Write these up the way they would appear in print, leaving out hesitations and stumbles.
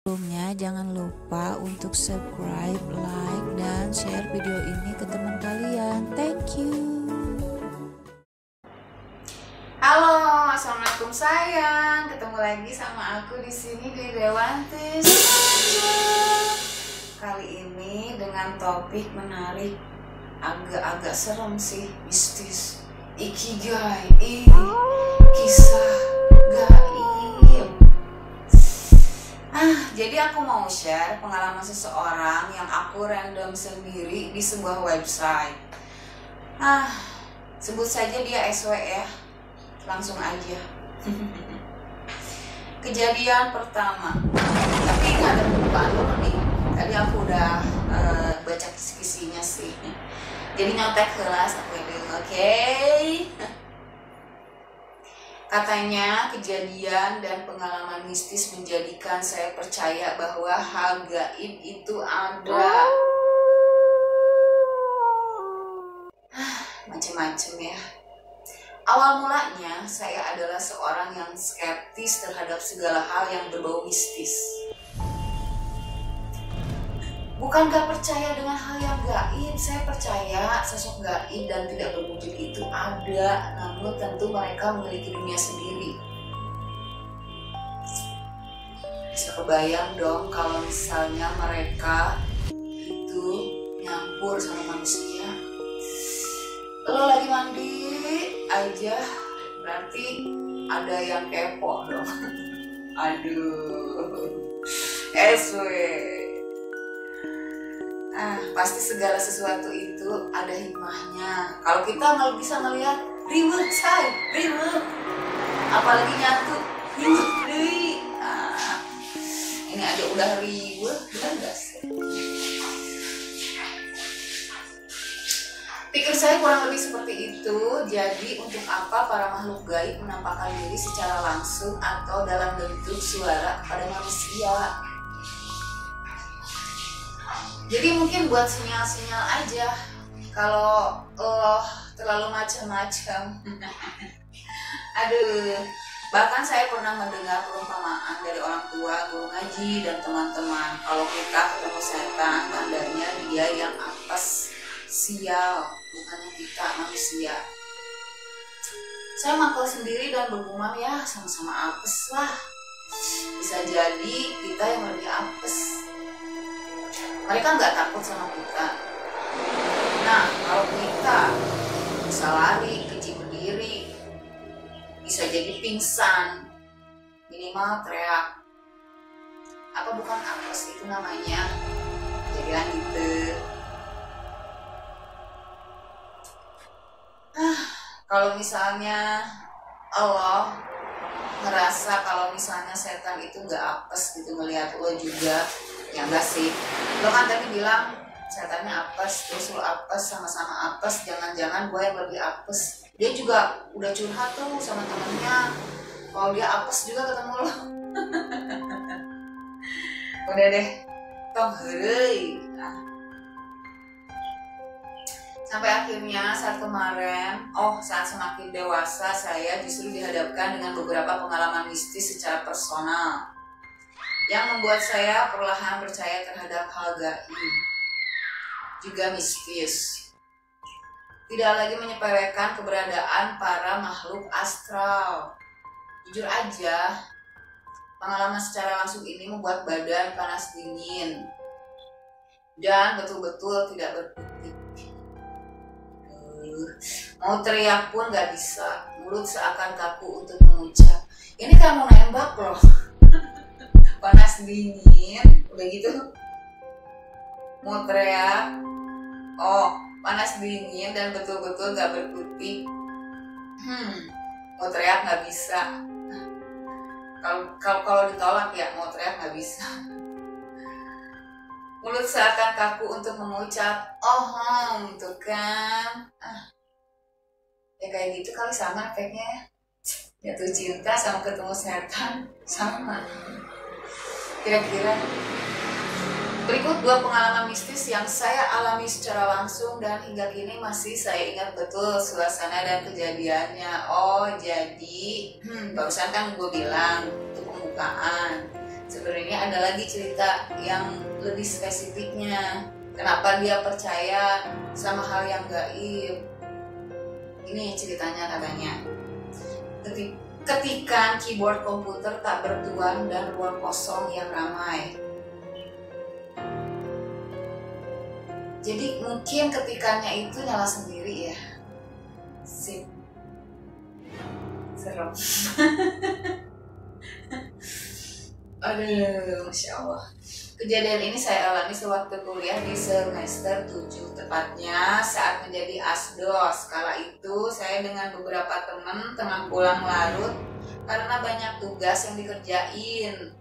Sebelumnya jangan lupa untuk subscribe, like, dan share video ini ke teman kalian. Thank you. Halo, assalamualaikum sayang. Ketemu lagi sama aku di sini di Dewanti. Kali ini dengan topik menarik, agak-agak serem sih, mistis. Ikigai, kisah gaib. Jadi aku mau share pengalaman seseorang yang aku random sendiri di sebuah website. Sebut saja dia SW ya. Langsung aja. Kejadian pertama, tapi ini ada pembukaan dulu nih. Tadi aku udah baca kisi-kisinya sih. Jadi nyontek kelas aku ini, oke? Katanya kejadian dan pengalaman mistis menjadikan saya percaya bahwa hal gaib itu ada. Macem-macem ya. Awal mulanya saya adalah seorang yang skeptis terhadap segala hal yang berbau mistis. Bukan gak percaya dengan hal yang gaib, saya percaya sosok gaib dan tidak berwujud itu ada, namun tentu mereka memiliki dunia sendiri. Bisa kebayang dong kalau misalnya mereka itu nyampur sama manusia. Lo lagi mandi aja, berarti ada yang kepo dong. Aduh, SW. Pasti segala sesuatu itu ada hikmahnya. Kalau kita nggak bisa ngelihat ribet say, ribet. Apalagi nyatu, ribet. Ini aja udah ribet, benar nggak sih? Pikir saya kurang lebih seperti itu. Jadi untuk apa para makhluk gaib menampakkan diri secara langsung atau dalam bentuk suara kepada manusia? Jadi mungkin buat sinyal-sinyal aja. Kalau terlalu macam-macam. Aduh. Bahkan saya pernah mendengar perumpamaan dari orang tua, guru ngaji, dan teman-teman. Kalau kita ketemu setan, tandanya dia yang apes, sial, bukannya kita manusia. Saya mangkal sendiri dan bergumam, ya sama-sama apes lah. Bisa jadi kita yang lebih apes. Mereka nggak takut sama kita. Nah, kalau kita bisa lari, keji berdiri, bisa jadi pingsan, minimal teriak. Apa bukan apes itu namanya? Jadilah gitu. Kalau misalnya Allah ngerasa kalau misalnya setan itu nggak apes gitu ngelihat lo juga, ya enggak sih. Lo kan tadi bilang setannya apes, terus lo apes, sama-sama apes, jangan-jangan gue yang lebih apes. Dia juga udah curhat tuh sama temennya kalau dia apes juga ketemu lo. Udah deh, tong heureuy. Sampai akhirnya saat kemarin, saat semakin dewasa, saya justru dihadapkan dengan beberapa pengalaman mistis secara personal yang membuat saya perlahan percaya terhadap hal gaib, juga mistis. Tidak lagi menyepelekan keberadaan para makhluk astral. Jujur aja, pengalaman secara langsung ini membuat badan panas dingin dan betul-betul tidak berkutik. Mau teriak pun gak bisa, mulut seakan kaku untuk mengucap. Ini kayak mau nembak loh. Panas dingin, udah gitu mau teriak, panas dingin dan betul-betul gak berkutik. Mau teriak gak bisa. Kalau ditolak ya mau teriak gak bisa. Mulut seakan kaku untuk mengucap, tuh kan. Ya kayak gitu kali sama efeknya. Jatuh cinta sama ketemu setan, sama. Kira-kira. Berikut 2 pengalaman mistis yang saya alami secara langsung dan hingga kini masih saya ingat betul suasana dan kejadiannya. Jadi barusan kan gue bilang itu pembukaan. sebenarnya ada lagi cerita yang lebih spesifiknya. Kenapa dia percaya sama hal yang gaib? Ini ceritanya katanya. Ketika keyboard komputer tak bertuan dan ruang kosong yang ramai. Jadi mungkin ketikanya itu nyala sendiri ya. Sip. Serem. Aduh, Masya Allah. Kejadian ini saya alami sewaktu kuliah di semester 7, tepatnya saat menjadi asdos. Kala itu saya dengan beberapa teman tengah pulang larut karena banyak tugas yang dikerjain.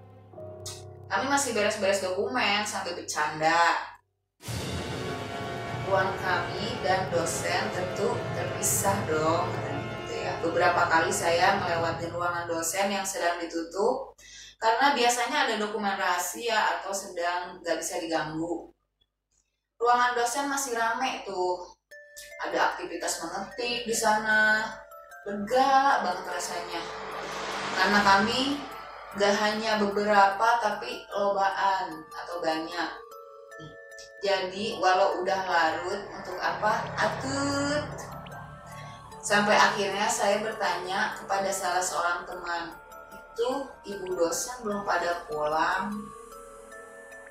Kami masih beres-beres dokumen sampai bercanda. Ruang kami dan dosen tentu terpisah dong, katanya gitu ya. Beberapa kali saya melewati ruangan dosen yang sedang ditutup karena biasanya ada dokumen rahasia atau sedang gak bisa diganggu. Ruangan dosen masih rame tuh, ada aktivitas mengetik di sana, lega banget rasanya. Karena kami gak hanya beberapa tapi lobaan atau banyak. Jadi walau udah larut, untuk apa? Atut. Sampai akhirnya saya bertanya kepada salah seorang teman, itu ibu dosen belum pada pulang?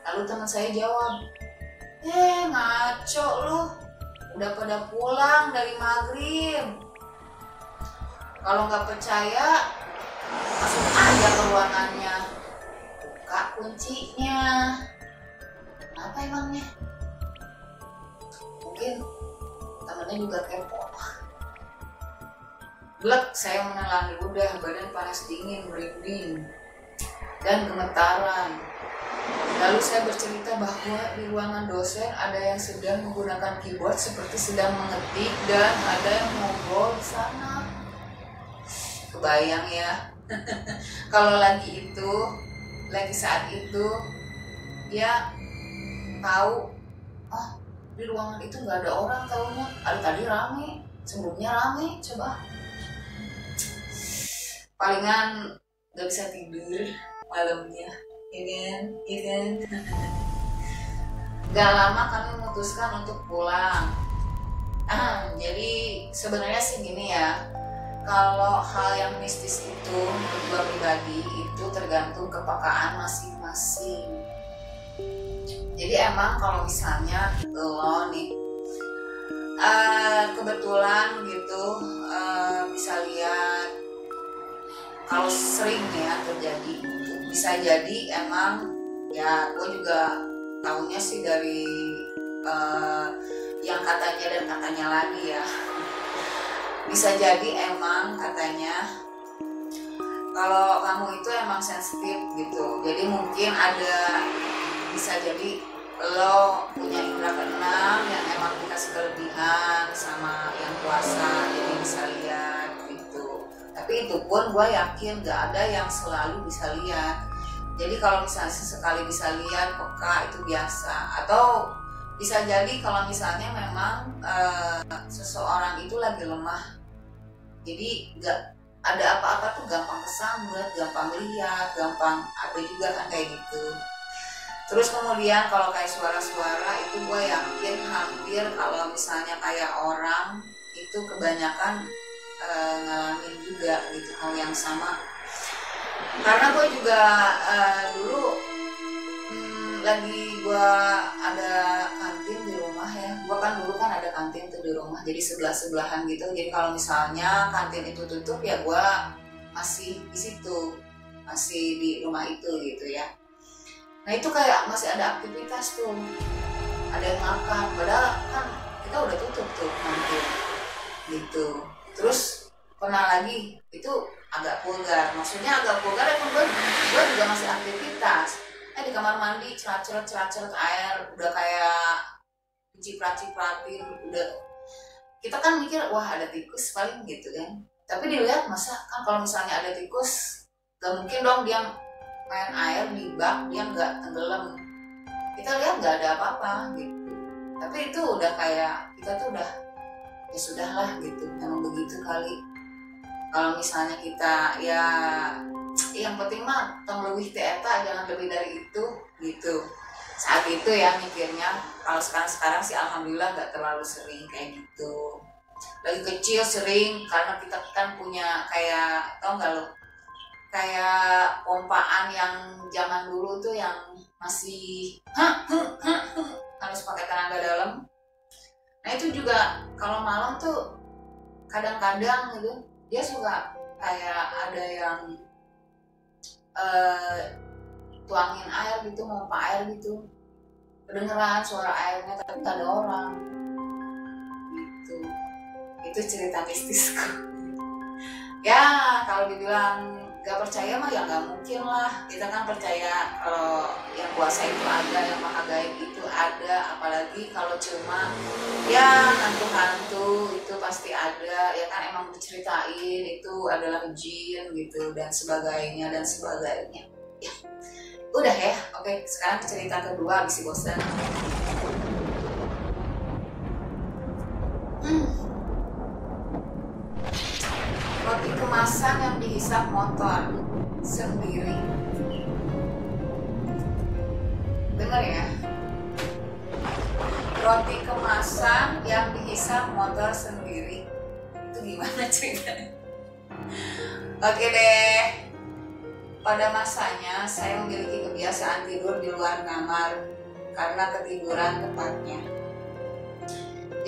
Lalu teman saya jawab, ngaco lu, udah pada pulang dari maghrib. Kalau nggak percaya, masuk aja ke ruangannya, buka kuncinya. Apa emangnya? Mungkin temennya juga kepo. Blek, saya menelan ludah, badan panas dingin, merinding, dan gemetaran. Lalu saya bercerita bahwa di ruangan dosen ada yang sedang menggunakan keyboard seperti sedang mengetik dan ada yang ngobrol di sana. Kebayang ya, kalau lagi saat itu, dia tahu, di ruangan itu nggak ada orang, tahunya ada tadi rame, sebelumnya rame, coba. Palingan nggak bisa tidur malamnya, ya kan? Gak lama kami memutuskan untuk pulang. Jadi sebenarnya sih gini ya, kalau hal yang mistis itu menurut gue pribadi itu tergantung kepekaan masing-masing. Jadi emang kalau misalnya lo nih kebetulan gitu bisa lihat, kalau sering ya terjadi gitu, bisa jadi emang ya gue juga tahunya sih dari yang katanya dan katanya lagi ya. Bisa jadi emang katanya kalau kamu itu emang sensitif gitu, jadi mungkin ada, bisa jadi lo punya indera keenam yang emang dikasih kelebihan sama yang kuasa, jadi bisa lihat gitu. Tapi itu pun gue yakin gak ada yang selalu bisa lihat. Jadi kalau misalnya sesekali bisa lihat, peka, itu biasa. Atau bisa jadi kalau misalnya memang seseorang itu lagi lemah, jadi gak ada apa-apa tuh gampang kesambet, gampang lihat, gampang ada juga kan kayak gitu. Terus kemudian kalau kayak suara-suara itu gue yakin hampir kalau misalnya kayak orang itu kebanyakan ngalamin juga gitu hal yang sama. Karena gue juga dulu lagi gue ada kantin di rumah ya. Gue kan dulu kan ada kantin tuh di rumah, jadi sebelah-sebelahan gitu. Jadi kalau misalnya kantin itu tutup ya gue masih di situ, masih di rumah itu gitu ya. Nah itu kayak masih ada aktivitas tuh, ada yang makan, padahal kan kita udah tutup tuh kantin gitu. Terus pernah lagi itu agak vulgar, maksudnya agak vulgar ya, gue juga masih aktivitas. Di kamar mandi ceraceret air, udah kayak diciprat-cipratin, udah kita kan mikir wah ada tikus paling gitu kan. Tapi dilihat masa kan kalau misalnya ada tikus, gak mungkin dong dia main air di bak, dia nggak tenggelam. Kita lihat nggak ada apa-apa gitu. Tapi itu udah kayak kita tuh udah ya sudahlah gitu, memang begitu kali. Kalau misalnya kita ya yang penting mah tong leuwih teh eta, jangan lebih dari itu gitu. Saat itu ya mikirnya. Kalau sekarang sih alhamdulillah nggak terlalu sering kayak gitu. Lagi kecil sering, karena kita kan punya kayak, tau nggak lo, kayak pompaan yang zaman dulu tuh yang masih harus pakai tenaga dalam. Nah itu juga kalau malam tuh kadang-kadang gitu dia suka kayak ada yang tuangin air gitu, pompa air gitu, kedengeran suara airnya tapi nggak ada orang gitu. Itu cerita mistisku. Ya kalau dibilang gak percaya mah ya nggak mungkin lah. Kita kan percaya kalau yang kuasa itu ada, yang maha gaib itu ada. Apalagi kalau cuma ya hantu-hantu itu pasti ada. Ya kan emang diceritain itu adalah jin gitu dan sebagainya dan sebagainya ya. Udah ya, oke sekarang cerita kedua abis bosan. Roti kemasan yang dihisap motor sendiri. Dengar ya. Roti kemasan yang dihisap motor sendiri. Itu gimana ceritanya? Oke deh. Pada masanya saya memiliki kebiasaan tidur di luar kamar karena ketiduran tepatnya.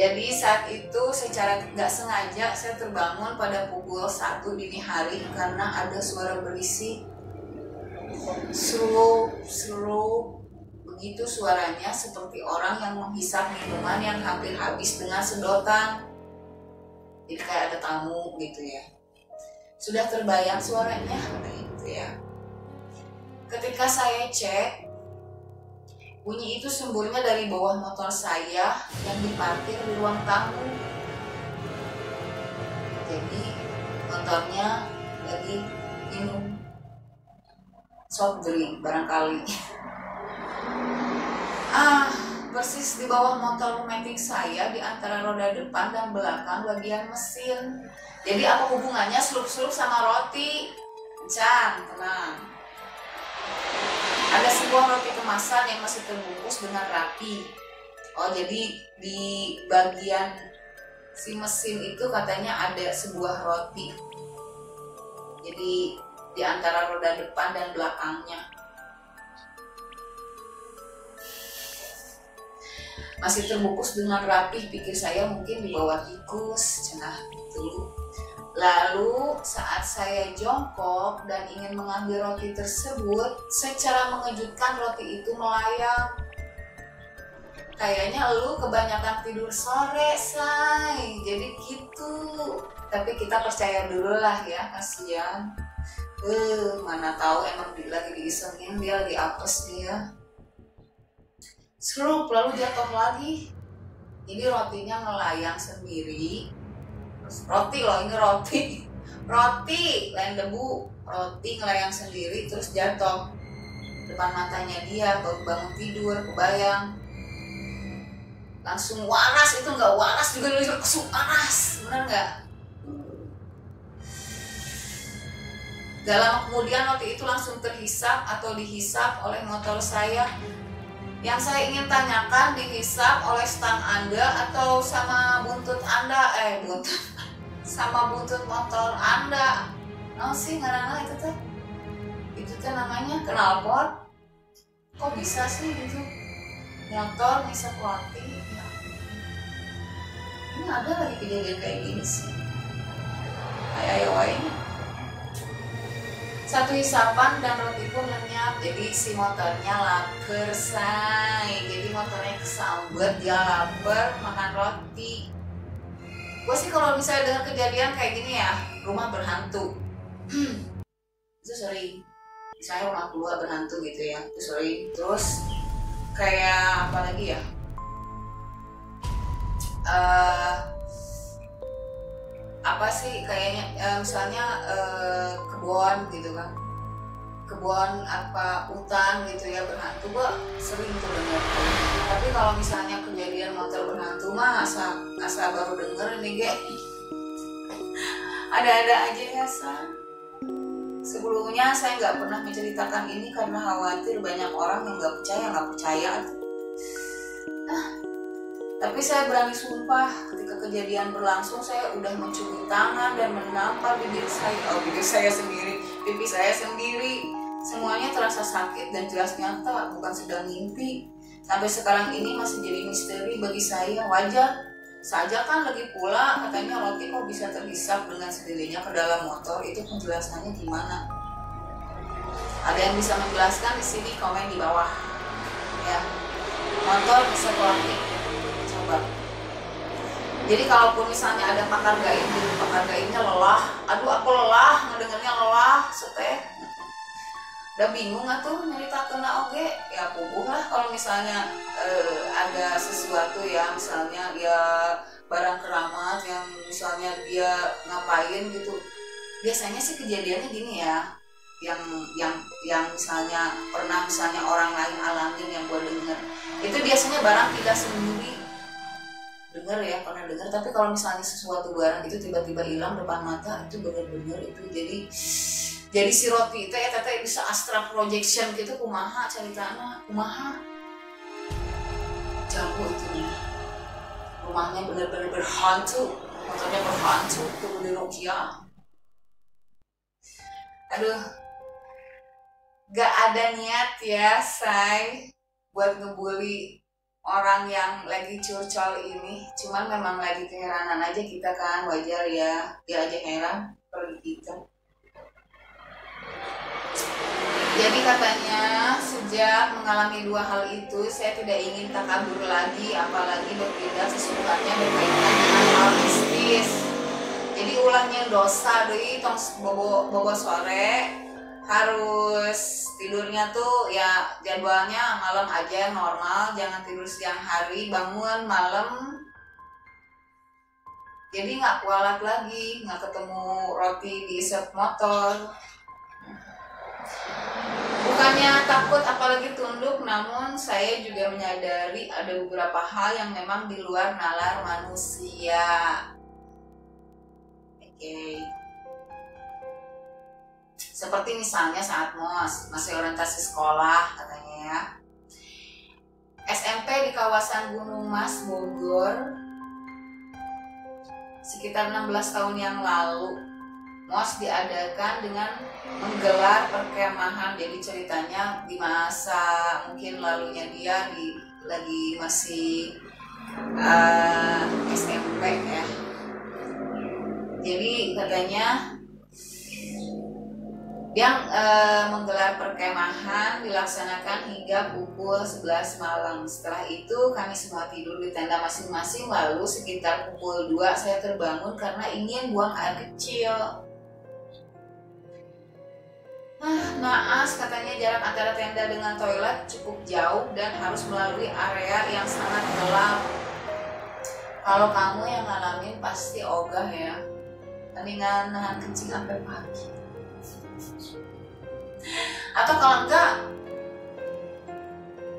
Jadi saat itu secara tidak sengaja saya terbangun pada pukul 1 dini hari karena ada suara berisik. Seru, begitu suaranya seperti orang yang menghisap minuman yang hampir habis dengan sedotan. Jadi kayak ada tamu gitu ya. Sudah terbayang suaranya gitu ya. Ketika saya cek, bunyi itu sumbernya dari bawah motor saya yang diparkir di ruang tamu. Jadi motornya lagi minum soft drink barangkali. Persis di bawah motor metik saya di antara roda depan dan belakang bagian mesin. Jadi apa hubungannya slup-slup sama roti? Can, tenang. Ada sebuah roti kemasan yang masih terbungkus dengan rapi. Oh jadi di bagian si mesin itu katanya ada sebuah roti. Jadi di antara roda depan dan belakangnya. Masih terbungkus dengan rapi, pikir saya mungkin dibawa tikus, cenah gitu. Lalu saat saya jongkok dan ingin mengambil roti tersebut, secara mengejutkan roti itu melayang. Kayaknya lu kebanyakan tidur sore, say. Jadi gitu. Tapi kita percaya dulu lah ya, kasihan. Mana tahu emang lagi diisengin dia, lagi apes dia. Serup, lalu jatuh lagi. Jadi rotinya melayang sendiri. Roti loh, ini roti lain debu, roti ngelayang sendiri terus jatuh depan matanya dia. Baru bangun tidur kebayang langsung waras. Itu nggak waras juga, waras, bener nggak? Gak lama kemudian roti itu langsung terhisap atau dihisap oleh motor saya. Yang saya ingin tanyakan, dihisap oleh stang Anda atau sama buntut Anda? Sama buntut motor Anda. Oh sih ngarana itu tuh. Itu tuh namanya knalpot. Kok bisa sih gitu? Motor ngisap roti. Ya. Ini ada lagi kejadian kayak gini sih. Ayo ini. Satu hisapan dan roti pun lenyap. Jadi si motornya lapar, say. Jadi motornya kesambet, dia lapar makan roti. Gue sih kalau misalnya dengan kejadian kayak gini ya, rumah berhantu itu sering. Misalnya rumah tua berhantu gitu ya, itu sering. Terus kayak apa lagi ya, apa sih kayaknya misalnya kebun gitu kan, kebun apa hutan gitu ya berhantu, gua sering tuh denger. Tapi kalau misalnya kejadian motor berhantu mah asa baru denger ini ada-ada aja ya Sebelumnya saya nggak pernah menceritakan ini karena khawatir banyak orang yang nggak percaya. Tapi saya berani sumpah, ketika kejadian berlangsung saya udah mencubit tangan dan menampar bibir saya sendiri, pipi saya sendiri. Semuanya terasa sakit dan jelas nyata, bukan sedang mimpi. Sampai sekarang ini masih jadi misteri bagi saya. Wajar saja kan, lagi pula katanya roti kok bisa terhisap dengan sendirinya ke dalam motor. Itu penjelasannya gimana? Ada yang bisa menjelaskan di sini, komen di bawah. Ya, motor bisa roti. Coba. Jadi kalaupun misalnya ada pakar gaib, pakar gaibnya lelah. Aduh, aku lelah, ngedengarnya lelah, seteh. Udah bingung atuh nyerita kena oke, ya puguh lah kalau misalnya ada sesuatu ya, misalnya ya barang keramat yang misalnya dia ngapain gitu. Biasanya sih kejadiannya gini ya, yang misalnya pernah misalnya orang lain alamin yang gua denger, itu biasanya barang kita sendiri dengar ya, pernah dengar. Tapi kalau misalnya sesuatu barang itu tiba-tiba hilang depan mata, itu bener-bener itu jadi si roti itu ya teteh bisa astral projection gitu. Kumaha ceritana, kumaha jago itu, rumahnya bener-bener berhantu, motornya berhantu tuh di Nokia. Aduh, gak ada niat ya say buat ngebully orang yang lagi curcol ini, cuman memang lagi keheranan aja kita kan, wajar ya, dia aja heran pergi kita. Jadi katanya sejak mengalami dua hal itu, saya tidak ingin takabur lagi, apalagi berpindah sesukanya berkaitan dengan hal mistis. Jadi ulahnya dosa deh, tong bobo sore harus tidurnya tuh ya jadwalnya malam aja normal, jangan tidur siang hari, bangun malam. Jadi nggak kualat lagi, nggak ketemu roti di isep motor. Bukannya takut apalagi tunduk, namun saya juga menyadari ada beberapa hal yang memang di luar nalar manusia. Oke. Seperti misalnya saat masih orientasi sekolah katanya ya. SMP di kawasan Gunung Mas, Bogor, sekitar 16 tahun yang lalu. MOS diadakan dengan menggelar perkemahan. Jadi ceritanya di masa mungkin lalunya dia lagi masih SMP ya. Jadi katanya yang menggelar perkemahan dilaksanakan hingga pukul 11 malam. Setelah itu kami semua tidur di tenda masing-masing. Lalu sekitar pukul 2 saya terbangun karena ingin buang air kecil. Naas katanya jarak antara tenda dengan toilet cukup jauh dan harus melalui area yang sangat gelap. Kalau kamu yang ngalamin pasti ogah ya. Mendingan nahan kencing sampai pagi. Atau kalau enggak,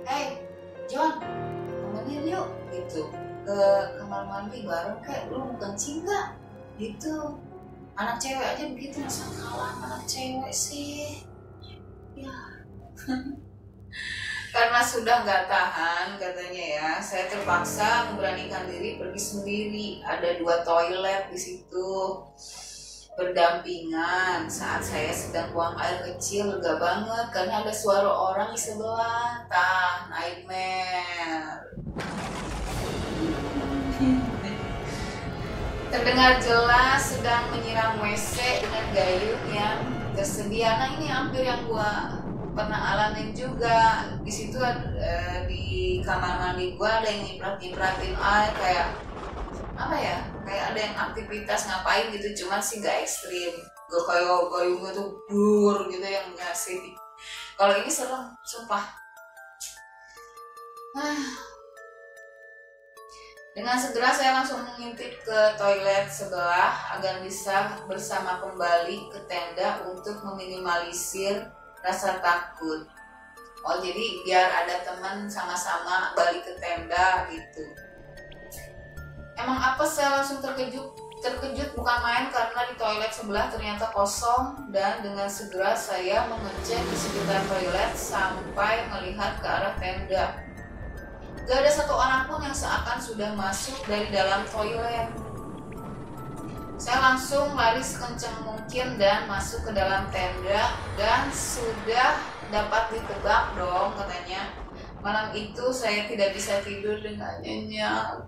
hey John, temenin yuk gitu ke kamar mandi bareng, kayak lu mau kencing gak? Gitu. Anak cewek aja begitu, masa kalah anak cewek sih ya. Karena sudah nggak tahan katanya ya, saya terpaksa memberanikan diri pergi sendiri. Ada 2 toilet di situ berdampingan. Saat saya sedang buang air kecil, lega banget karena ada suara orang di sebelah. Nightmare. Terdengar jelas sedang menyiram WC dengan gayung yang tersedia. Nah ini hampir yang gua pernah alamin juga. Di situ di kamar mandi gua ada yang nyiprat-nyipratin air kayak apa ya? Kayak ada yang aktivitas ngapain gitu, cuman sih nggak ekstrim. Gak kayak gayungnya tuh blur gitu yang ngasih. Kalau ini serem, sumpah. Dengan segera saya langsung mengintip ke toilet sebelah agar bisa bersama kembali ke tenda untuk meminimalisir rasa takut. Oh jadi biar ada teman sama-sama balik ke tenda gitu. Emang apa saya langsung terkejut Terkejut bukan main karena di toilet sebelah ternyata kosong, dan dengan segera saya mengecek di sekitar toilet sampai melihat ke arah tenda. Gak ada satu orang pun yang seakan sudah masuk dari dalam toilet. Saya langsung lari sekencang mungkin dan masuk ke dalam tenda, dan sudah dapat ditebak dong katanya. Malam itu saya tidak bisa tidur dengan nyenyak.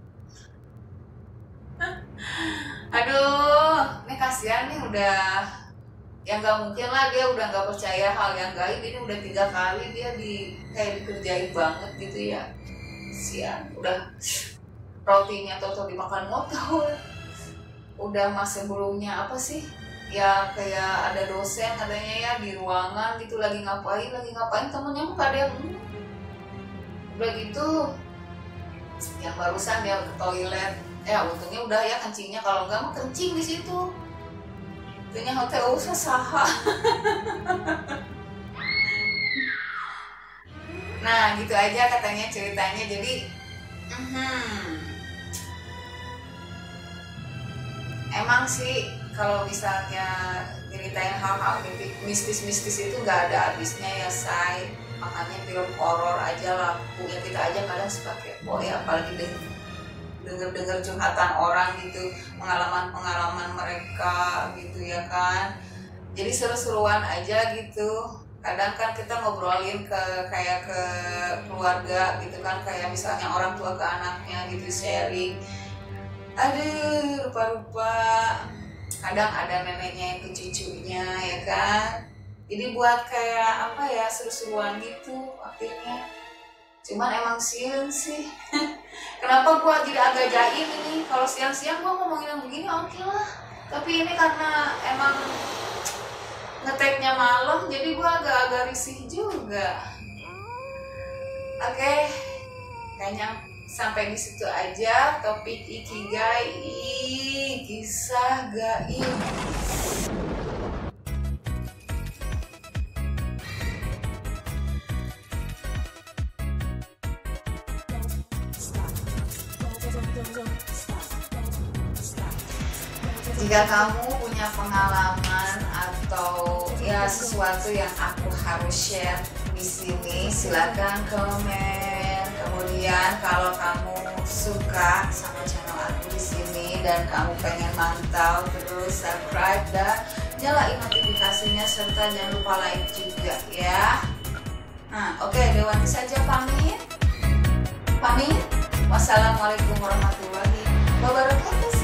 Aduh, ini kasihan nih, udah ya nggak mungkin lah, dia udah nggak percaya hal yang gaib. Ini udah 3 kali dia kayak dikerjain banget gitu ya. Sian, udah rotinya atau dimakan motor. Udah mas sebelumnya apa sih ya, kayak ada dosen katanya ya di ruangan gitu lagi ngapain temennya muka dia udah gitu. Yang barusan dia ke toilet, untungnya udah ya kencingnya, kalau enggak mah kencing di situ. Itunya hotel usah saha. Nah gitu aja katanya ceritanya. Jadi emang sih kalau misalnya ceritain hal-hal mistis-mistis itu nggak ada habisnya ya, say. Makanya film horor aja laku ya, kita aja kadang suka kepo ya, apalagi denger curhatan orang gitu, pengalaman mereka gitu ya kan. Jadi seru-seruan aja gitu. Kadang kan kita ngobrolin kayak ke keluarga gitu kan, kayak misalnya orang tua ke anaknya gitu, sharing. Aduh, rupa-rupa kadang ada neneknya yang ke cucunya ya kan. Jadi buat kayak apa ya, seru-seruan gitu akhirnya. Cuman emang siang sih. Kenapa gua jadi agak jaim ini? Kalau siang-siang gua ngomongin yang begini oke lah. Tapi ini karena emang ngeteknya malam, jadi gua agak-agak risih juga. Oke, kayaknya sampai di situ aja topik ikigai, kisah gaib. Jika kamu punya pengalaman atau ya sesuatu yang aku harus share di sini, silakan komen. Kemudian kalau kamu suka sama channel aku di sini dan kamu pengen mantau, terus subscribe dan nyalain notifikasinya, serta jangan lupa like juga ya. Nah, oke, Dewanti saja pamit. Wassalamualaikum warahmatullahi wabarakatuh.